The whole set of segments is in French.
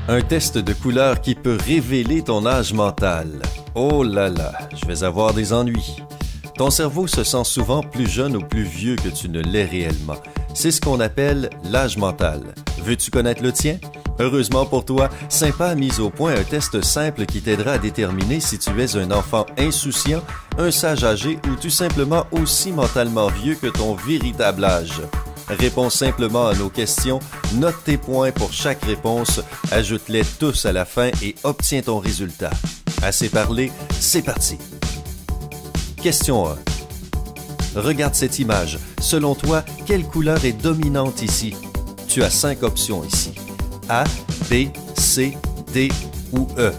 Un test de couleur qui peut révéler ton âge mental. Oh là là, je vais avoir des ennuis. Ton cerveau se sent souvent plus jeune ou plus vieux que tu ne l'es réellement. C'est ce qu'on appelle l'âge mental. Veux-tu connaître le tien? Heureusement pour toi, Sympa a mis au point un test simple qui t'aidera à déterminer si tu es un enfant insouciant, un sage âgé ou tout simplement aussi mentalement vieux que ton véritable âge. Réponds simplement à nos questions, note tes points pour chaque réponse, ajoute-les tous à la fin et obtiens ton résultat. Assez parlé, c'est parti! Question 1. Regarde cette image. Selon toi, quelle couleur est dominante ici? Tu as 5 options ici. A, B, C, D ou E.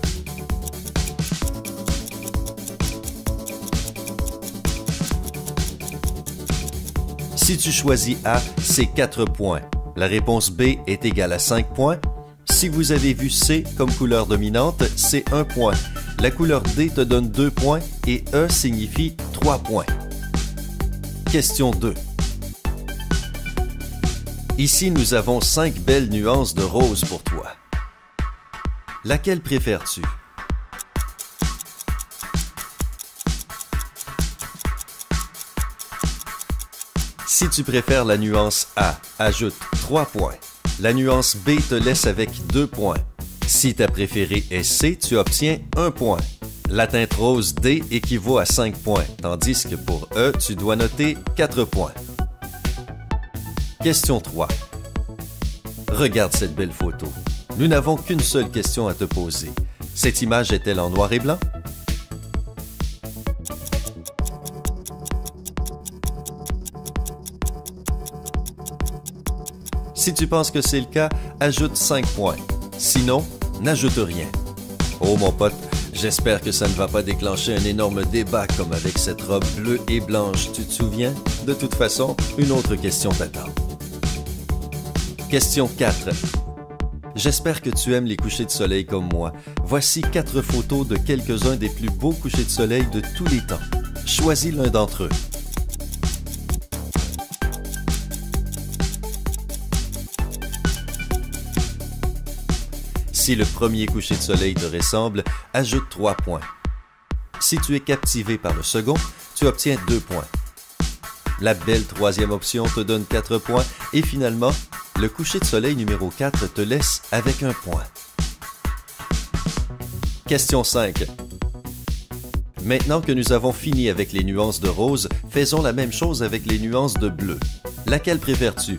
Si tu choisis A, c'est 4 points. La réponse B est égale à 5 points. Si vous avez vu C comme couleur dominante, c'est 1 point. La couleur D te donne 2 points et E signifie 3 points. Question 2. Ici, nous avons 5 belles nuances de rose pour toi. Laquelle préfères-tu? Si tu préfères la nuance A, ajoute 3 points. La nuance B te laisse avec 2 points. Si ta préférée est C, tu obtiens 1 point. La teinte rose D équivaut à 5 points, tandis que pour E, tu dois noter 4 points. Question 3. Regarde cette belle photo. Nous n'avons qu'une seule question à te poser. Cette image est-elle en noir et blanc? Si tu penses que c'est le cas, ajoute 5 points. Sinon, n'ajoute rien. Oh mon pote, j'espère que ça ne va pas déclencher un énorme débat comme avec cette robe bleue et blanche, tu te souviens? De toute façon, une autre question t'attend. Question 4. J'espère que tu aimes les couchers de soleil comme moi. Voici 4 photos de quelques-uns des plus beaux couchers de soleil de tous les temps. Choisis l'un d'entre eux. Si le premier coucher de soleil te ressemble, ajoute 3 points. Si tu es captivé par le second, tu obtiens 2 points. La belle troisième option te donne 4 points et finalement, le coucher de soleil numéro 4 te laisse avec 1 point. Question 5. Maintenant que nous avons fini avec les nuances de rose, faisons la même chose avec les nuances de bleu. Laquelle préfères-tu?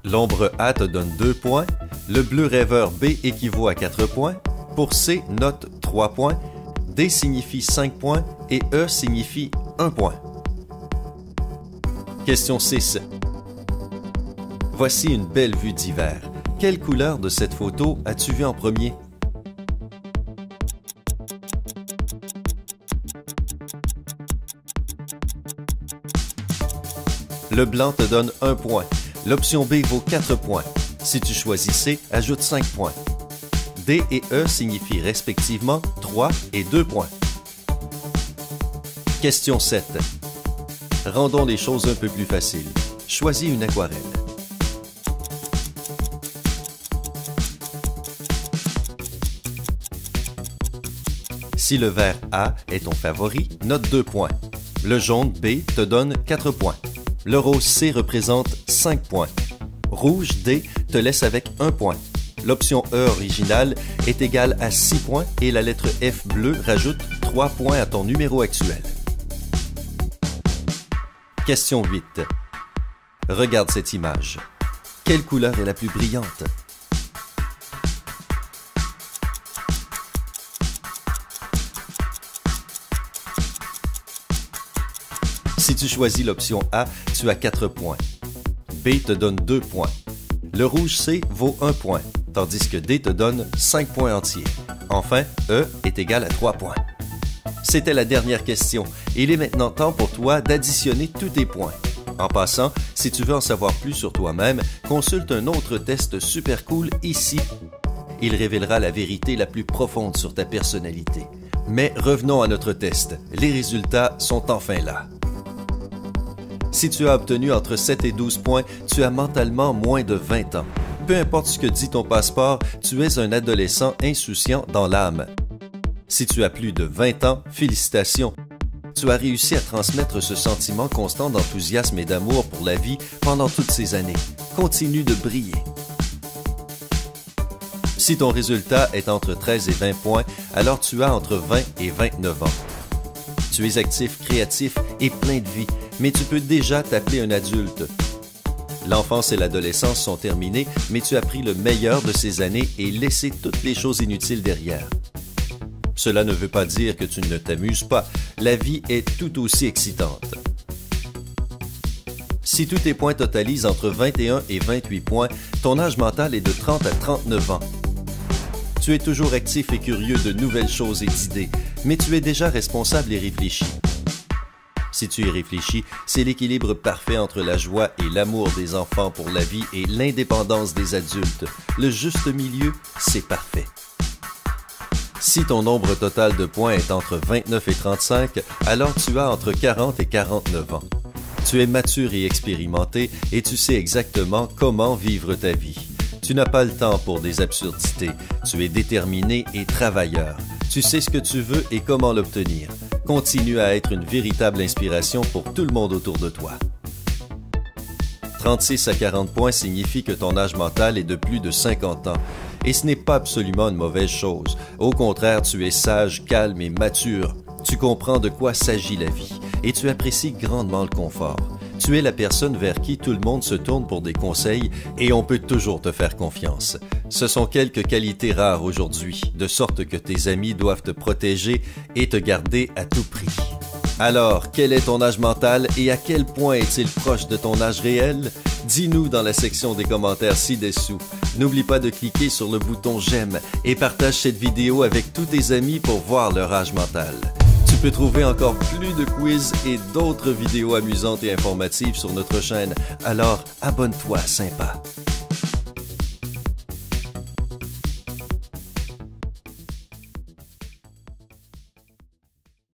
L'ombre A te donne 2 points, le bleu rêveur B équivaut à 4 points, pour C, note 3 points, D signifie 5 points et E signifie 1 point. Question 6. Voici une belle vue d'hiver. Quelle couleur de cette photo as-tu vu en premier? Le blanc te donne 1 point. L'option B vaut 4 points. Si tu choisis C, ajoute 5 points. D et E signifient respectivement 3 et 2 points. Question 7. Rendons les choses un peu plus faciles. Choisis une aquarelle. Si le vert A est ton favori, note 2 points. Le jaune B te donne 4 points. Le rose C représente 5 points. Rouge D te laisse avec 1 point. L'option E originale est égale à 6 points et la lettre F bleue rajoute 3 points à ton numéro actuel. Question 8. Regarde cette image. Quelle couleur est la plus brillante? Si tu choisis l'option A, tu as 4 points. B te donne 2 points. Le rouge C vaut 1 point, tandis que D te donne 5 points entiers. Enfin, E est égal à 3 points. C'était la dernière question. Il est maintenant temps pour toi d'additionner tous tes points. En passant, si tu veux en savoir plus sur toi-même, consulte un autre test super cool ici. Il révélera la vérité la plus profonde sur ta personnalité. Mais revenons à notre test. Les résultats sont enfin là. Si tu as obtenu entre 7 et 12 points, tu as mentalement moins de 20 ans. Peu importe ce que dit ton passeport, tu es un adolescent insouciant dans l'âme. Si tu as plus de 20 ans, félicitations! Tu as réussi à transmettre ce sentiment constant d'enthousiasme et d'amour pour la vie pendant toutes ces années. Continue de briller. Si ton résultat est entre 13 et 20 points, alors tu as entre 20 et 29 ans. Tu es actif, créatif et plein de vie, mais tu peux déjà t'appeler un adulte. L'enfance et l'adolescence sont terminées, mais tu as pris le meilleur de ces années et laissé toutes les choses inutiles derrière. Cela ne veut pas dire que tu ne t'amuses pas. La vie est tout aussi excitante. Si tous tes points totalisent entre 21 et 28 points, ton âge mental est de 30 à 39 ans. Tu es toujours actif et curieux de nouvelles choses et d'idées, mais tu es déjà responsable et réfléchi. Si tu y réfléchis, c'est l'équilibre parfait entre la joie et l'amour des enfants pour la vie et l'indépendance des adultes. Le juste milieu, c'est parfait. Si ton nombre total de points est entre 29 et 35, alors tu as entre 40 et 49 ans. Tu es mature et expérimenté et tu sais exactement comment vivre ta vie. Tu n'as pas le temps pour des absurdités. Tu es déterminé et travailleur. Tu sais ce que tu veux et comment l'obtenir. Continue à être une véritable inspiration pour tout le monde autour de toi. 36 à 40 points signifie que ton âge mental est de plus de 50 ans. Et ce n'est pas absolument une mauvaise chose. Au contraire, tu es sage, calme et mature. Tu comprends de quoi s'agit la vie et tu apprécies grandement le confort. Tu es la personne vers qui tout le monde se tourne pour des conseils et on peut toujours te faire confiance. Ce sont quelques qualités rares aujourd'hui, de sorte que tes amis doivent te protéger et te garder à tout prix. Alors, quel est ton âge mental et à quel point est-il proche de ton âge réel? Dis-nous dans la section des commentaires ci-dessous. N'oublie pas de cliquer sur le bouton j'aime et partage cette vidéo avec tous tes amis pour voir leur âge mental. Tu peux trouver encore plus de quiz et d'autres vidéos amusantes et informatives sur notre chaîne, alors abonne-toi sympa.